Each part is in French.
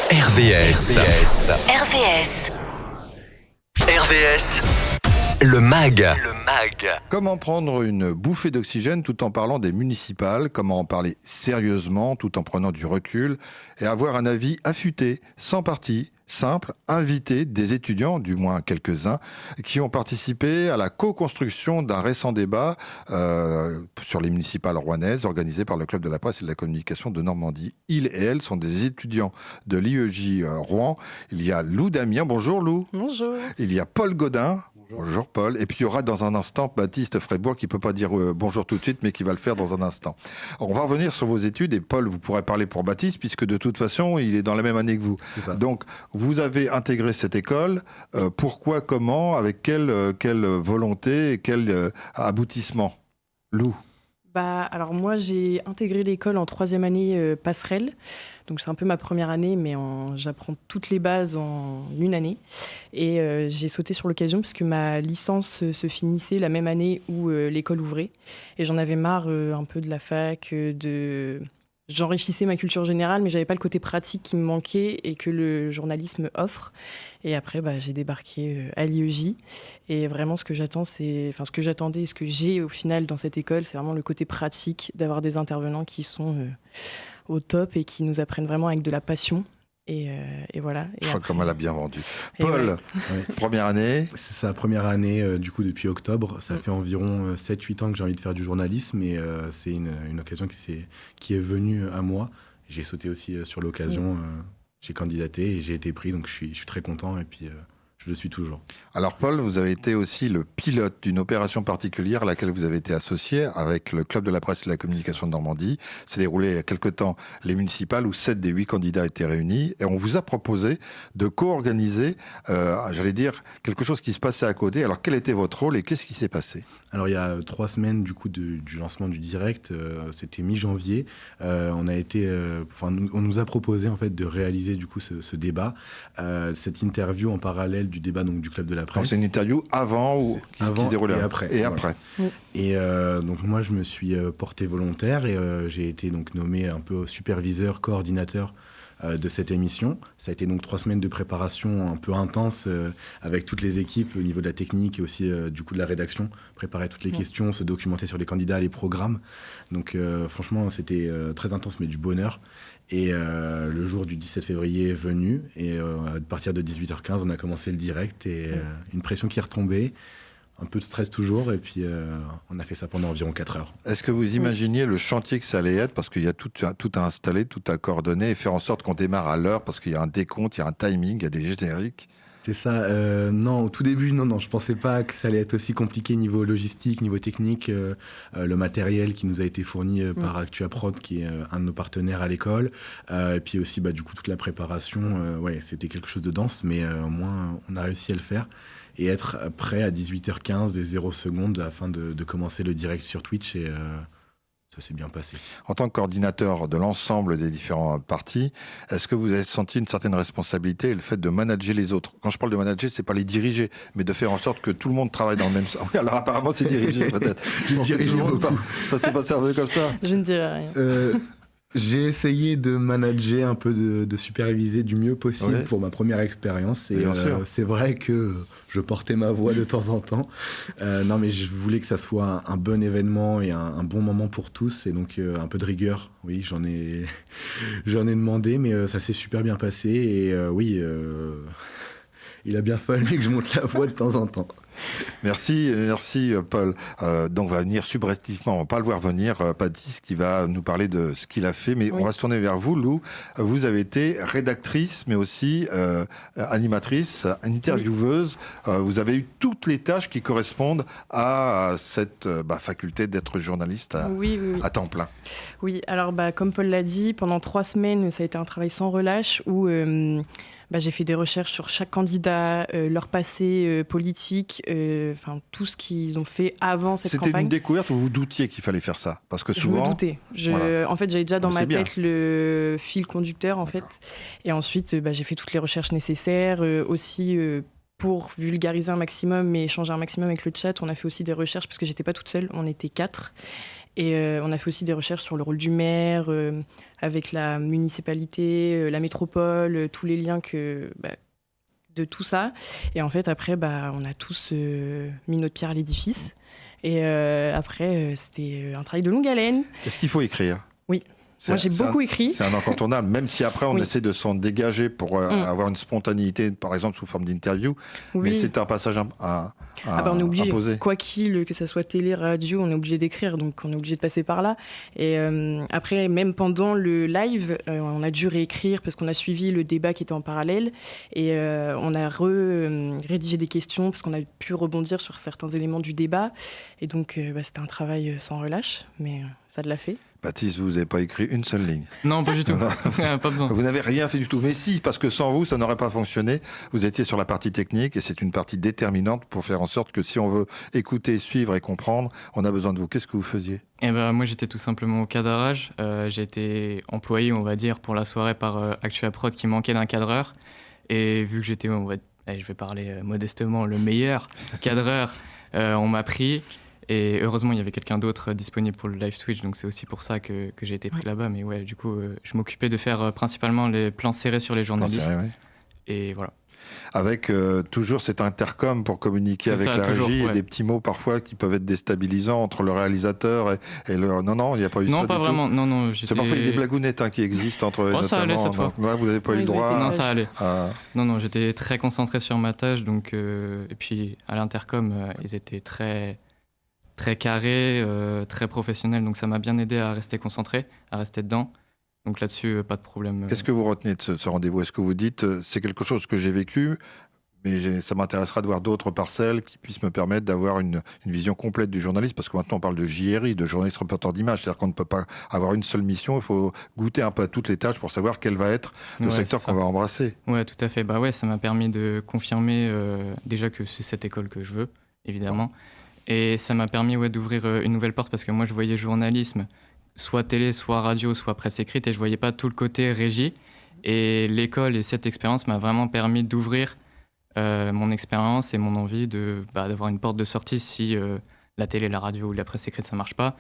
RVS. Le MAG. Comment prendre une bouffée d'oxygène tout en parlant des municipales? Comment en parler sérieusement tout en prenant du recul et avoir un avis affûté, sans parti, simple, inviter des étudiants, du moins quelques-uns, qui ont participé à la co-construction d'un récent débat sur les municipales rouennaises organisé par le Club de la presse et de la communication de Normandie. Ils et elles sont des étudiants de l'IEJ Rouen. Il y a Lou Damien. Bonjour Lou. Bonjour. Il y a Paul Godin. Bonjour Paul. Et puis il y aura dans un instant Baptiste Frébourg qui ne peut pas dire bonjour tout de suite, mais qui va le faire dans un instant. Alors, on va revenir sur vos études et Paul, vous pourrez parler pour Baptiste, puisque de toute façon, il est dans la même année que vous. C'est ça. Donc, vous avez intégré cette école. Pourquoi, comment, avec quelle volonté et quel aboutissement? Lou. Alors moi, j'ai intégré l'école en 3e année passerelle. Donc c'est un peu ma première année, mais j'apprends toutes les bases en une année. Et j'ai sauté sur l'occasion parce que ma licence se finissait la même année où l'école ouvrait. Et j'en avais marre un peu de la fac, J'enrichissais ma culture générale, mais j'avais pas le côté pratique qui me manquait et que le journalisme offre. Et après, j'ai débarqué à l'IEJ. Et vraiment, ce que j'attendais et ce que j'ai au final dans cette école, c'est vraiment le côté pratique, d'avoir des intervenants qui sont au top et qui nous apprennent vraiment avec de la passion. Et voilà. Et après, comme elle a bien vendu. Paul, première année. C'est sa première année, du coup, depuis octobre. Ça fait environ 7-8 ans que j'ai envie de faire du journalisme et c'est une occasion qui est venue à moi. J'ai sauté aussi sur l'occasion. J'ai candidaté et j'ai été pris, donc je suis très content et puis je le suis toujours. Alors Paul, vous avez été aussi le pilote d'une opération particulière à laquelle vous avez été associé avec le Club de la presse et de la communication de Normandie. C'est déroulé il y a quelque temps les municipales où 7 des 8 candidats étaient réunis et on vous a proposé de co-organiser, quelque chose qui se passait à côté. Alors quel était votre rôle et qu'est-ce qui s'est passé? Alors il y a 3 semaines du coup du lancement du direct, c'était mi-janvier. On nous a proposé en fait de réaliser du coup ce débat, cette interview en parallèle du débat donc du Club de la presse. Donc c'est une interview avant qui se déroulait et après. Et voilà. après. Et donc moi je me suis porté volontaire et j'ai été donc nommé un peu superviseur, coordinateur de cette émission. Ça a été donc 3 semaines de préparation un peu intense avec toutes les équipes au niveau de la technique et aussi du coup de la rédaction, préparer toutes les questions, se documenter sur les candidats, les programmes. Donc franchement c'était très intense mais du bonheur. Et le jour du 17 février est venu et à partir de 18h15 on a commencé le direct et une pression qui est retombée. Un peu de stress toujours, et puis on a fait ça pendant environ 4 heures. Est-ce que vous imaginiez le chantier que ça allait être? Parce qu'il y a tout à installer, tout à coordonner, et faire en sorte qu'on démarre à l'heure, parce qu'il y a un décompte, il y a un timing, il y a des génériques. C'est ça. Non, au tout début, non, je pensais pas que ça allait être aussi compliqué niveau logistique, niveau technique. Le matériel qui nous a été fourni par ActuaProd, qui est un de nos partenaires à l'école. Et puis aussi, du coup, toute la préparation. C'était quelque chose de dense, mais au moins, on a réussi à le faire. Et être prêt à 18h15 et 0 secondes afin de commencer le direct sur Twitch. Et ça s'est bien passé. En tant que coordinateur de l'ensemble des différents partis, est-ce que vous avez senti une certaine responsabilité et le fait de manager les autres? Quand je parle de manager, c'est pas les diriger, mais de faire en sorte que tout le monde travaille dans le même sens. Oui, alors apparemment, c'est diriger peut-être. Je dirige beaucoup. Ça s'est passé un peu comme ça? Je ne dirai rien. J'ai essayé de manager un peu, de superviser du mieux possible pour ma première expérience. Et c'est vrai que je portais ma voix de temps en temps. Non, mais je voulais que ça soit un bon événement et un bon moment pour tous. Et donc, un peu de rigueur. Oui, j'en ai demandé, mais ça s'est super bien passé. Et il a bien fallu que je monte la voix de temps en temps. Merci Paul. Donc on va venir subrepticement, on va pas le voir venir, Baptiste qui va nous parler de ce qu'il a fait, mais on va se tourner vers vous, Lou. Vous avez été rédactrice, mais aussi animatrice, intervieweuse. Vous avez eu toutes les tâches qui correspondent à cette faculté d'être journaliste à temps plein. Oui, alors comme Paul l'a dit, pendant 3 semaines, ça a été un travail sans relâche où... j'ai fait des recherches sur chaque candidat, leur passé politique, tout ce qu'ils ont fait avant cette campagne. C'était une découverte où vous doutiez qu'il fallait faire ça? Parce que souvent... Je me doutais. En fait, j'avais déjà dans ma tête le fil conducteur, en fait. Et ensuite, j'ai fait toutes les recherches nécessaires, aussi... pour vulgariser un maximum et échanger un maximum avec le chat, on a fait aussi des recherches parce que j'étais pas toute seule, on était 4. Et on a fait aussi des recherches sur le rôle du maire, avec la municipalité, la métropole, tous les liens de tout ça. Et en fait, après, on a tous mis notre pierre à l'édifice. Et après, c'était un travail de longue haleine. Est-ce qu'il faut écrire ? Oui. Moi, j'ai beaucoup écrit. C'est un incontournable, même si après, on essaie de s'en dégager pour avoir une spontanéité, par exemple, sous forme d'interview. Oui. Mais c'est un passage on est obligé, imposé. Quoi qu'il, que ça soit télé, radio, on est obligé d'écrire, donc on est obligé de passer par là. Et après, même pendant le live, on a dû réécrire parce qu'on a suivi le débat qui était en parallèle. Et on a rédigé des questions parce qu'on a pu rebondir sur certains éléments du débat. Et donc, c'était un travail sans relâche, mais ça l'a fait. Baptiste, vous n'avez pas écrit une seule ligne. Non, pas du tout. Pas besoin. Vous n'avez rien fait du tout. Mais si, parce que sans vous, ça n'aurait pas fonctionné. Vous étiez sur la partie technique et c'est une partie déterminante pour faire en sorte que si on veut écouter, suivre et comprendre, on a besoin de vous. Qu'est-ce que vous faisiez ? Moi, j'étais tout simplement au cadrage. J'ai été employé, on va dire, pour la soirée par Actua Prod qui manquait d'un cadreur. Et vu que j'étais, je vais parler modestement, le meilleur cadreur, on m'a pris. Et heureusement, il y avait quelqu'un d'autre disponible pour le live Twitch, donc c'est aussi pour ça que j'ai été pris là-bas. Mais ouais, du coup, je m'occupais de faire principalement les plans serrés sur les journalistes. Et voilà. Avec toujours cet intercom pour communiquer avec la régie et des petits mots parfois qui peuvent être déstabilisants entre le réalisateur et le... Non, il n'y a pas eu ça Non, pas vraiment. Non, c'est parfois il y a des blagounettes qui existent entre... Oh, ça allait cette fois. Là, vous n'avez pas eu le droit. Non, ça allait. Non, j'étais très concentré sur ma tâche. Donc, et puis, à l'intercom, ils étaient très carré, très professionnel, donc ça m'a bien aidé à rester concentré, à rester dedans. Donc là-dessus, pas de problème. Qu'est-ce que vous retenez de ce rendez-vous ? Est-ce que vous dites, c'est quelque chose que j'ai vécu, mais ça m'intéressera de voir d'autres parcelles qui puissent me permettre d'avoir une vision complète du journaliste, parce que maintenant on parle de JRI, de journaliste reporter d'image, c'est-à-dire qu'on ne peut pas avoir une seule mission, il faut goûter un peu à toutes les tâches pour savoir quel va être le secteur qu'on va embrasser. Ouais, tout à fait. Ça m'a permis de confirmer déjà que c'est cette école que je veux, évidemment. Et ça m'a permis d'ouvrir une nouvelle porte parce que moi, je voyais journalisme, soit télé, soit radio, soit presse écrite, et je voyais pas tout le côté régie. Et l'école et cette expérience m'a vraiment permis d'ouvrir mon expérience et mon envie d'avoir une porte de sortie si la télé, la radio ou la presse écrite, ça marche pas.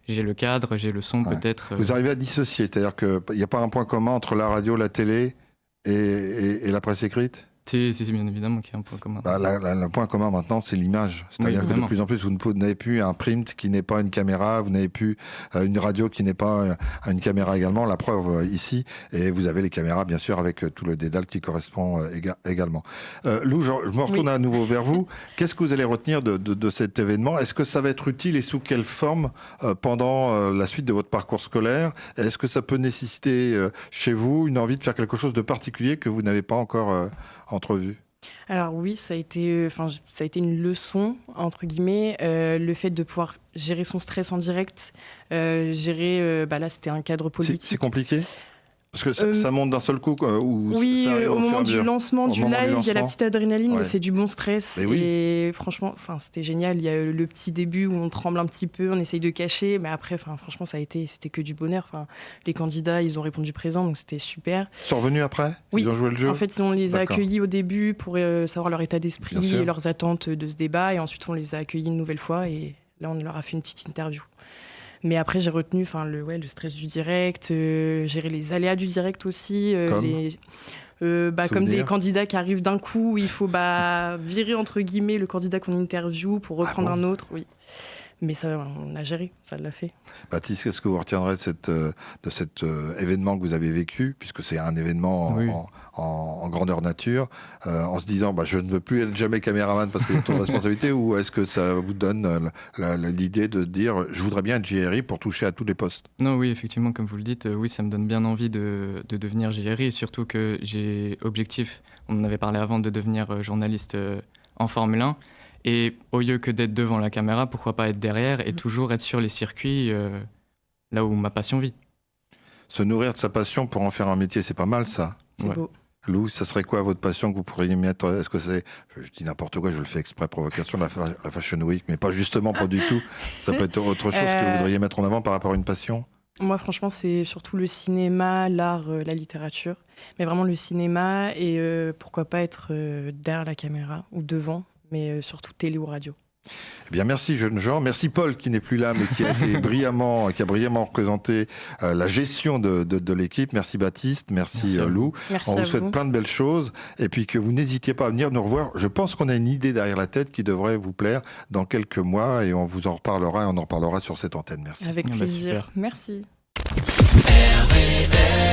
J'ai le cadre, j'ai le son peut-être. Vous arrivez à dissocier, c'est-à-dire qu'il n'y a pas un point commun entre la radio, la télé et la presse écrite ? Si, bien évidemment qu'il y a un point commun. Le point commun maintenant, c'est l'image. C'est-à-dire que de plus en plus, vous n'avez plus un print qui n'est pas une caméra, vous n'avez plus une radio qui n'est pas une caméra également. La preuve ici, et vous avez les caméras, bien sûr, avec tout le dédale qui correspond également. Lou, je me retourne à nouveau vers vous. Qu'est-ce que vous allez retenir de cet événement ? Est-ce que ça va être utile et sous quelle forme pendant la suite de votre parcours scolaire ? Est-ce que ça peut nécessiter chez vous une envie de faire quelque chose de particulier que vous n'avez pas encore entrevue ? Alors oui, ça a été une leçon, entre guillemets, le fait de pouvoir gérer son stress en direct, gérer, là c'était un cadre politique. C'est compliqué ? Parce que ça monte d'un seul coup oui, au moment du lancement du live, il y a la petite adrénaline, mais c'est du bon stress. Et franchement, c'était génial. Il y a le petit début où on tremble un petit peu, on essaye de cacher, mais après, franchement, c'était que du bonheur. Les candidats, ils ont répondu présent, donc c'était super. Ils sont revenus après ? Oui. Ils ont joué le jeu ? En fait, on les a accueillis au début pour savoir leur état d'esprit et leurs attentes de ce débat, et ensuite on les a accueillis une nouvelle fois, et là, on leur a fait une petite interview. Mais après, j'ai retenu le stress du direct, gérer les aléas du direct aussi, comme des candidats qui arrivent d'un coup, où il faut virer entre guillemets le candidat qu'on interview pour reprendre un autre. Oui. Mais ça, on a géré, ça l'a fait. Baptiste, qu'est-ce que vous retiendrez de cet événement que vous avez vécu, puisque c'est un événement en grandeur nature, en se disant je ne veux plus être jamais caméraman parce que c'est une responsabilité, ou est-ce que ça vous donne l'idée de dire je voudrais bien être JRI pour toucher à tous les postes ? Non, oui, effectivement, comme vous le dites, oui, ça me donne bien envie de devenir JRI, et surtout que j'ai objectif, on en avait parlé avant, de devenir journaliste en Formule 1. Et au lieu que d'être devant la caméra, pourquoi pas être derrière et toujours être sur les circuits là où ma passion vit. Se nourrir de sa passion pour en faire un métier, c'est pas mal ça. C'est beau. Lou, ça serait quoi votre passion que vous pourriez mettre ? Est-ce que c'est, je dis n'importe quoi, je le fais exprès, provocation, la Fashion Week, mais pas justement, pas du tout. Ça peut être autre chose que vous voudriez mettre en avant par rapport à une passion ? Moi, franchement, c'est surtout le cinéma, l'art, la littérature. Mais vraiment le cinéma et pourquoi pas être derrière la caméra ou devant, mais surtout télé ou radio. Eh bien, merci jeunes gens. Merci Paul qui n'est plus là, mais qui a brillamment représenté la gestion de l'équipe. Merci Baptiste, merci Lou. Merci On vous souhaite plein de belles choses. Et puis que vous n'hésitiez pas à venir nous revoir. Je pense qu'on a une idée derrière la tête qui devrait vous plaire dans quelques mois et on vous en reparlera et on en reparlera sur cette antenne. Merci. Avec plaisir. Merci. RVVS